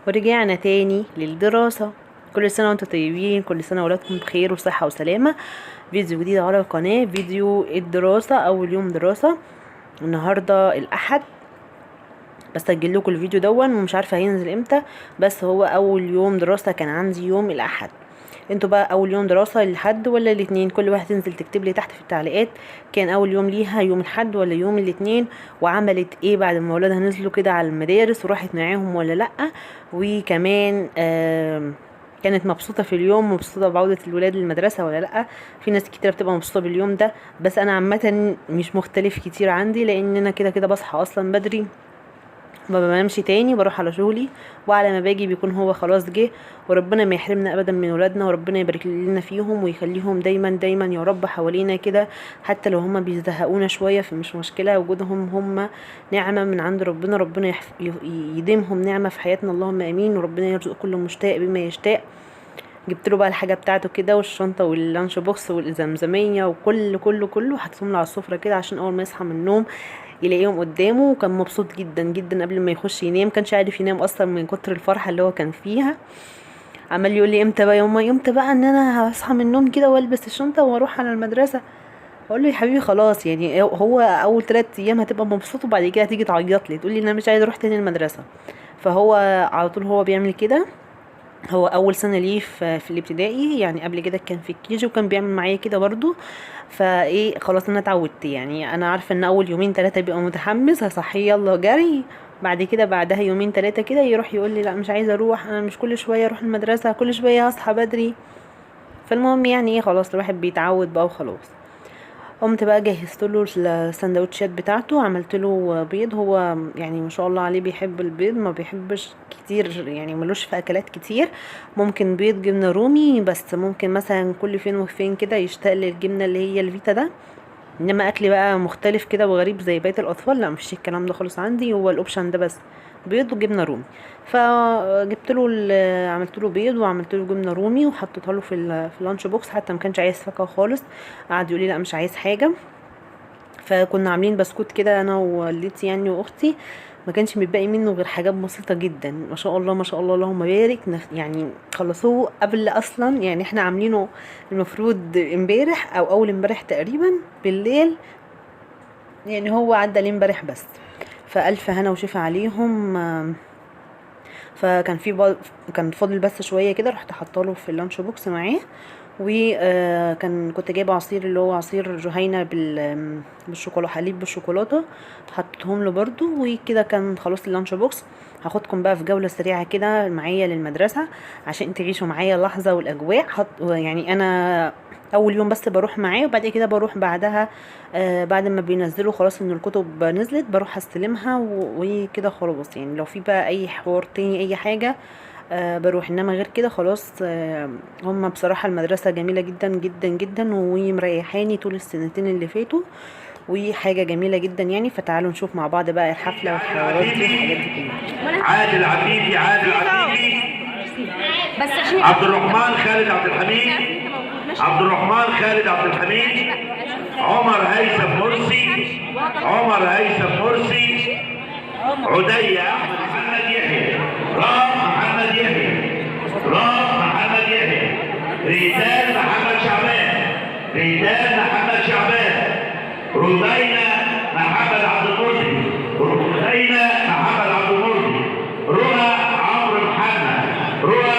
ورجعنا تاني للدراسة. كل سنة وانتم طيبين، كل سنة ولادكم بخير وصحة وسلامة. فيديو جديد على القناة، فيديو الدراسة، أول يوم دراسة النهاردة الأحد. بسجل لكم الفيديو دون ومش عارفة هينزل امتى، بس هو أول يوم دراسة كان عندي يوم الأحد. انتوا بقى أول يوم دراسة الحد ولا الاتنين؟ كل واحد تنزل تكتب لي تحت في التعليقات كان أول يوم ليها يوم الحد ولا يوم الاتنين، وعملت ايه بعد ما ولادها نزلوا كده على المدارس وراحت معاهم ولا لأ. وكمان كانت مبسوطة في اليوم، مبسوطة بعودة الولاد للمدرسة ولا لأ. في ناس كتير بتبقى مبسوطة باليوم ده، بس أنا عامة مش مختلف كتير عندي، لأن أنا كده كده بصحى أصلا بدري، ما بنامش تاني، بروح على شغلي، وعلى ما باجي بيكون هو خلاص جه. وربنا ما يحرمنا ابدا من ولادنا، وربنا يبارك لنا فيهم ويخليهم دايما دايما يا رب حوالينا كده. حتى لو هما بيزهقونا شويه فمش مشكله، وجودهم هما نعمه من عند ربنا. ربنا يديمهم نعمه في حياتنا، اللهم امين. وربنا يرزق كل مشتاق بما يشتاق. جبت له بقى الحاجه بتاعته كده، والشنطه واللانش بوكس والزمزميه وكل كله حطيتهم له على السفره كده، عشان اول ما يصحى من النوم يلاقيهم قدامه. وكان مبسوط جدا جدا قبل ما يخش ينام، كانش عارف ينام اصلا من كتر الفرحه اللي هو كان فيها. عمال يقول لي امتى بقى امتى بقى ان انا هصحى من النوم كده والبس الشنطه واروح على المدرسه. اقول له يا حبيبي خلاص، يعني هو اول 3 ايام هتبقى مبسوط، وبعد كده هتيجي تعيط لي تقول لي انا مش عايزه اروح تاني المدرسه. فهو على طول هو بيعمل كده. هو اول سنه ليه في الابتدائي، يعني قبل كده كان في الكيجي وكان بيعمل معايا كده برضو. فايه خلاص انا اتعودت، يعني انا عارفه ان اول يومين 3 بيبقى متحمس هصحيه يلا جري. بعد كده بعدها يومين 3 كده يروح يقول لي لا مش عايزه اروح، انا مش كل شويه اروح المدرسه، كل شويه هصحى بدري. فالمهم يعني ايه، خلاص الواحد بيتعود بقى وخلاص. قمت بقى جهزت له السندوتشات بتاعته، عملت له بيض. هو يعني ما شاء الله عليه بيحب البيض، ما بيحبش كتير، يعني ملوش في اكلات كتير. ممكن بيض جبنه رومي بس، ممكن مثلا كل فين وفين كده يشتاق للجبنه اللي هي الفيتا ده. انما اكلي بقى مختلف كده وغريب زي بقيه الاطفال، لا مفيش الكلام ده خالص عندي، هو الاوبشن ده بس، بيض وجبنه رومي. فجبت له عملت له بيض وعملت له جبنه رومي وحطيتها له في اللانش بوكس. حتى ما كانش عايز فاكهه خالص، قعد يقول لي لا مش عايز حاجه. فكنا عاملين بسكوت كده انا ووالدتي يعني واختي، ما كانش متبقي منه غير حاجات بسيطه جدا، ما شاء الله ما شاء الله اللهم بارك. يعني خلصوه قبل اصلا، يعني احنا عاملينه المفروض امبارح او اول امبارح تقريبا بالليل، يعني هو عدى لي امبارح بس. فالف هنا وشفا عليهم. فكان كان فاضل بس شويه كده، رحت حاطاله في اللانش بوكس معاه. كنت جايبه عصير اللي هو عصير جهينه بالشوكولاته، حليب بالشوكولاته، حطيتهم له برده. وكده كان خلاص اللانش بوكس. هاخدكم بقى في جوله سريعه كده معايا للمدرسه عشان تعيشوا معايا اللحظه والاجواء. يعني انا اول يوم بس بروح معاه، وبعد كده بروح بعدها بعد ما بينزلوا خلاص ان الكتب نزلت بروح استلمها وكده خلاص. يعني لو في بقى اي حوار تاني اي حاجه بروح، انما غير كده خلاص. هم بصراحة المدرسة جميلة جدا جدا جدا ومريحاني طول السنتين اللي فاتوا، وحاجة جميلة جدا يعني. فتعالوا نشوف مع بعض بقى الحفلة والحوارات دي والحاجات دي كلها. عادل عفيفي، عادل عفيفي، عبد الرحمن خالد عبد الحميد، عبد الرحمن خالد عبد الحميد، عمر هيثم مرسي، عمر هيثم مرسي، عدي احمد محمد يحيى، رام محمد يحيى، رام محمد يحيى، ريتان محمد شعبان، ريتان محمد شعبان، رودينا محمد عبد المرسي، رودينا محمد عبد المرسي، رؤى عمرو محمد، رؤى